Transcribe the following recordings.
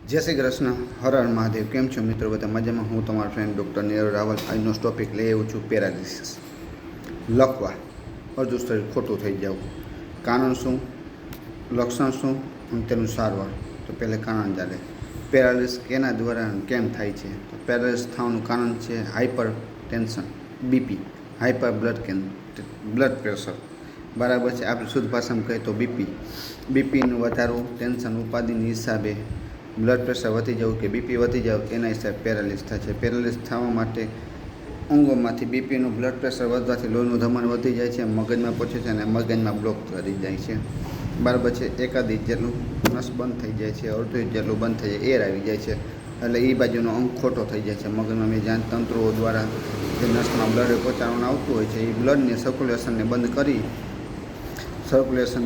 જય શ્રી કૃષ્ણ, હર હર મહાદેવ। કેમ છો મિત્રો? બધા મજામાં? હું તમારો ફ્રેન્ડ ડૉક્ટર નીરવ રાવલ આજનો ટોપિક લઈ આવ્યો છું પેરાલિસિસ। લખવા અડધું શરીર ખોટું થઈ જવું, કારણ શું, લક્ષણ શું અને તેનું સારવાર। તો પહેલાં કારણ જાણે પેરાલિસિસ કેના દ્વારા કેમ થાય છે। તો પેરાલિસિસ થવાનું કારણ છે hyper tension, BP, hyper blood pressure, બરાબર છે। આપણે શુદ્ધ ભાષામાં કહીએ તો બીપીનું વધારવું, ટેન્શન ઉપાધિની હિસાબે બ્લડ પ્રેશર વધી જવું કે બીપી વધી જાવ એના હિસાબે પેરાલિસિસ થાય છે। પેરાલિસિસ થવા માટે અંગોમાંથી બીપીનું બ્લડ પ્રેશર વધવાથી લોહીનું ધમણ વધી જાય છે, મગજમાં પહોંચે છે અને મગજમાં બ્લોક કરી જાય છે, બરાબર છે। એકાદ ઇંચ જેટલું નસ બંધ થઈ જાય છે, અડધું ઇંચ જેટલું બંધ થઈ જાય, એર આવી જાય છે, એટલે એ બાજુનો અંગ ખોટો થઈ જાય છે। મગજમાં મેં જ્યાં તંતુઓ દ્વારા જે નસમાં બ્લડ પહોંચાડવાનું આવતું હોય છે એ બ્લડને સર્ક્યુલેશન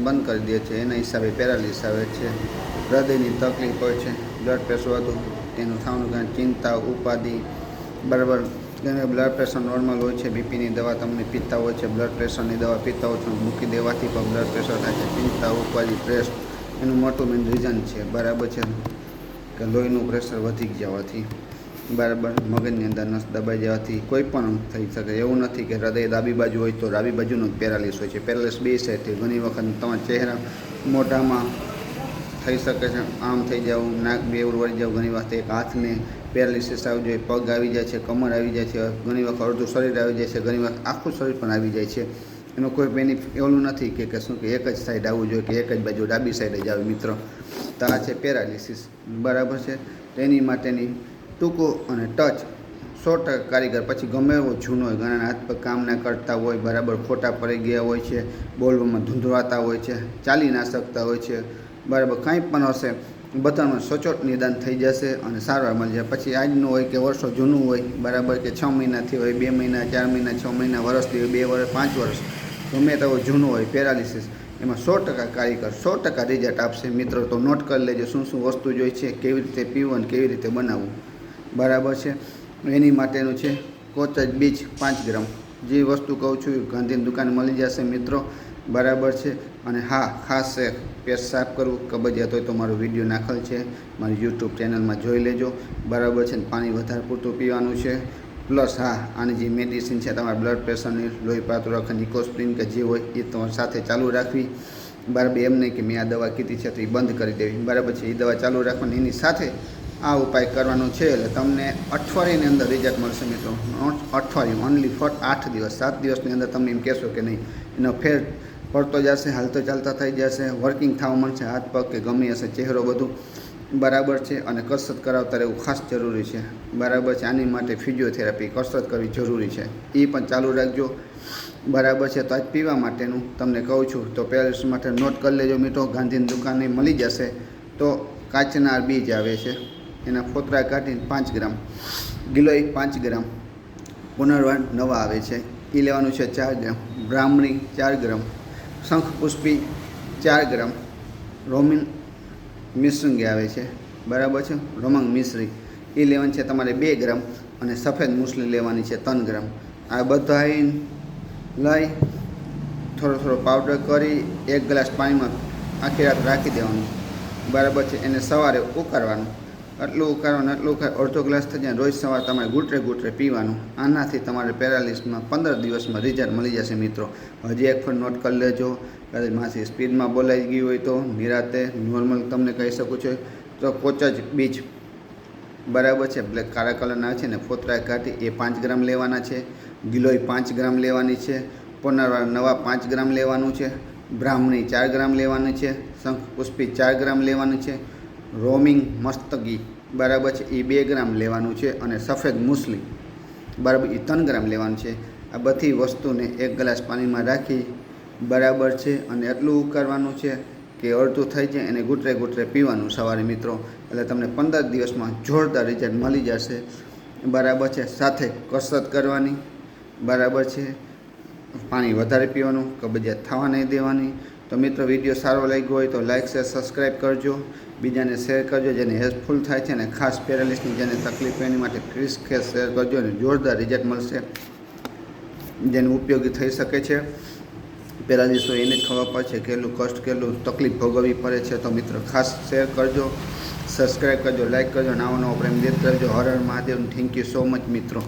બંધ કરી દે છે, એના હિસાબે પેરાલિસિસ આવે છે। હૃદયની તકલીફ હોય છે, બ્લડ પ્રેશર વધુ, તેનું થવાનું કારણ ચિંતા, ઉપાધિ, બરાબર। બ્લડ પ્રેશર નોર્મલ હોય છે, બીપીની દવા તમને પીતા હોય છે, બ્લડ પ્રેશરની દવા પીતા હોય છે, મૂકી દેવાથી પણ બ્લડ પ્રેશર થાય છે, ચિંતા, ઉપાધિ, સ્ટ્રેસ એનું મોટું મેઇન રીઝન છે, બરાબર છે, કે લોહીનું પ્રેશર વધી જવાથી, બરાબર, મગજની અંદર નસ દબાઈ જવાથી કોઈ પણ થઈ શકે। એવું નથી કે હૃદય ડાબી બાજુ હોય તો ડાબી બાજુનું પેરાલિસિસ હોય છે, પેરાલિસિસ બે સાઈડથી ઘણી વખત તમારા ચહેરા, મોઢામાં થઈ શકે છે, આમ થઈ જવું, નાક બેવડું વળી જવું, ઘણી વખત એક હાથને પેરાલિસિસ આવી જાય, પગ આવી જાય છે, કમર આવી જાય છે, ઘણી વખત અડધું શરીર આવી જાય છે, ઘણી વખત આખું શરીર પણ આવી જાય છે। એનો કોઈ બેનિફિટ એવું નથી કે શું કે એક જ સાઈડ આવવું જોઈએ કે એક જ બાજુ ડાબી સાઈડે જ આવે મિત્રો। તો આ છે પેરાલિસિસ, બરાબર છે। તેની માટેની ટૂંકો અને ટચ 100% કારીગર, પછી ગમે એવો જૂનો હોય, ઘણા હાથ પગ કામ ના કરતા હોય, બરાબર, ખોટા પડી ગયા હોય છે, બોલવામાં ધૂંધળાતા હોય છે, ચાલી ના શકતા હોય છે, બરાબર, કંઈ પણ હશે બધામાં સચોટ નિદાન થઈ જશે અને સારવાર મળી જાય। પછી આજનું હોય કે વર્ષો જૂનું હોય, બરાબર, કે 6 મહિનાથી હોય, 2 મહિના, 4 મહિના, 6 મહિના, વર્ષથી હોય, 2 વર્ષ, 5 વર્ષ, ગમે તેવો જૂનું હોય પેરાલિસિસ, એમાં 100% કારીગર 100% રિઝલ્ટ આપશે મિત્રો। તો નોટ કરી લેજો શું શું વસ્તુ જોઈએ છે, કેવી રીતે પીવું અને કેવી રીતે બનાવવું, બરાબર છે। એની માટેનું છે કોચજ બીજ 5 ગ્રામ, જે વસ્તુ કહું છું એ ગાંધીની દુકાને મળી જશે મિત્રો, બરાબર છે। અને હા, ખાસ છે પેટ સાફ કરવું, કબજિયાત હોય તો મારો વિડીયો નાખેલ છે મારી યુટ્યુબ ચેનલમાં જોઈ લેજો, બરાબર છે। પાણી વધારે પૂરતું પીવાનું છે, પ્લસ હા, આની જે મેડિસિન છે તમારા બ્લડ પ્રેશરની, લોહી પાતળું રાખવાની ઇકોસ્પ્રિન કે જે હોય એ તમારી સાથે ચાલુ રાખવી, બરાબર। એમ નહીં કે મેં આ દવા કીધી છે તો એ બંધ કરી દેવી, બરાબર છે, એ દવા ચાલુ રાખવાની, એની સાથે આ ઉપાય કરવાનો છે એટલે તમને અઠવાડિયાની અંદર રિઝલ્ટ મળશે મિત્રો। અઠવાડિયું, ઓનલી ફોર 8 દિવસ, 7 દિવસની અંદર તમે એમ કહેશો કે નહીં એનો ફેર પડતો જશે, હાલતો ચાલતા થઈ જશે, વર્કિંગ થવા મળશે, હાથ પગ કે ગમે હશે, ચહેરો બધું, બરાબર છે। અને કસરત કરાવતા રહેવું ખાસ જરૂરી છે, બરાબર છે। આની માટે ફિઝિયોથેરાપી, કસરત કરવી જરૂરી છે, એ પણ ચાલુ રાખજો, બરાબર છે। તો આજ પીવા માટેનું તમને કહું છું તો પેરાલિસિસ માટે નોટ કરી લેજો મિત્રો, ગાંધીની દુકાને મળી જશે। તો કાચના બીજ આવે છે, એના ફોતરા કાઢીને 5 ગ્રામ, ગિલોય 5 ગ્રામ, પુનર્વાન નવા આવે છે એ લેવાનું છે 4 ગ્રામ, બ્રાહ્મણી 4 ગ્રામ, શંખપુષ્પી 4 ગ્રામ, રોમિન મિશ્રંગી આવે છે, બરાબર છે, રોમાંગ મિશ્રી એ લેવાની છે તમારે 2 ગ્રામ, અને સફેદ મૂસલી લેવાની છે 3 ગ્રામ। આ બધા લઈ થોડો પાવડર કરી 1 ગ્લાસ પાણીમાં આખી રાત રાખી દેવાનું, બરાબર છે। એને સવારે ઉકાળવાનું, આટલું ઉકાળવાનું, અડધો ગ્લાસ થઈ જાય, રોજ સવારે તમારે ઘૂંટરે પીવાનું। આનાથી તમારે પેરાલિસિસમાં 15 દિવસમાં રિઝલ્ટ મળી જશે મિત્રો। હજી એક ફર નોટ કરી લેજો, કદાચ માસી સ્પીડમાં બોલાઈ ગઈ હોય તો નિરાતે નોર્મલ તમને કહી શકું છું તો કોચજ બીજ, બરાબર છે, બ્લેક કાળા કલરના આવે છે ને ફોતરા કાઢી એ 5 ગ્રામ લેવાના છે, ગિલોય 5 ગ્રામ લેવાની છે, પુનર્વાર નવા 5 ગ્રામ લેવાનું છે, બ્રાહ્મણી 4 ગ્રામ લેવાની છે, શંખપુષ્પી 4 ગ્રામ લેવાની છે, રોમિંગ મસ્તગી, બરાબર છે, એ 2 ગ્રામ લેવાનું છે, અને સફેદ મૂસલી, બરાબર, એ 3 ગ્રામ લેવાનું છે। આ બધી વસ્તુને 1 ગ્લાસ પાણીમાં રાખી, બરાબર છે, અને એટલું ઉકાળવાનું છે કે અડધું થઈ જાય એને ઘૂંટરે પીવાનું સવારે મિત્રો, એટલે તમને 15 દિવસમાં જોરદાર રિઝલ્ટ મળી જશે, બરાબર છે। સાથે કસરત કરવાની, બરાબર છે, પાણી વધારે પીવાનું, કબજિયાત થવા નહીં દેવાની। તો મિત્રો વિડીયો સારો લાગ્યો હોય તો લાઇક શેર સબસ્ક્રાઈબ કરજો, બીજાને શેર કરજો જેને હેલ્પફુલ થાય છે, અને ખાસ પેરાલિસિસની જેને તકલીફ હોય એની માટે પ્લીઝ શેર કરજો, અને જોરદાર રિઝલ્ટ મળશે જેને ઉપયોગી થઈ શકે છે। પેરાલિસિસ હોય એને જ ખબર પડશે કેટલું કષ્ટ, કેટલું તકલીફ ભોગવવી પડે છે। તો મિત્રો ખાસ શેર કરજો, સબસ્ક્રાઈબ કરજો, લાઈક કરજો, નવો નવો પ્રેમ દેત કરજો. હર હર Mahadev. Thank you so much મિત્રો.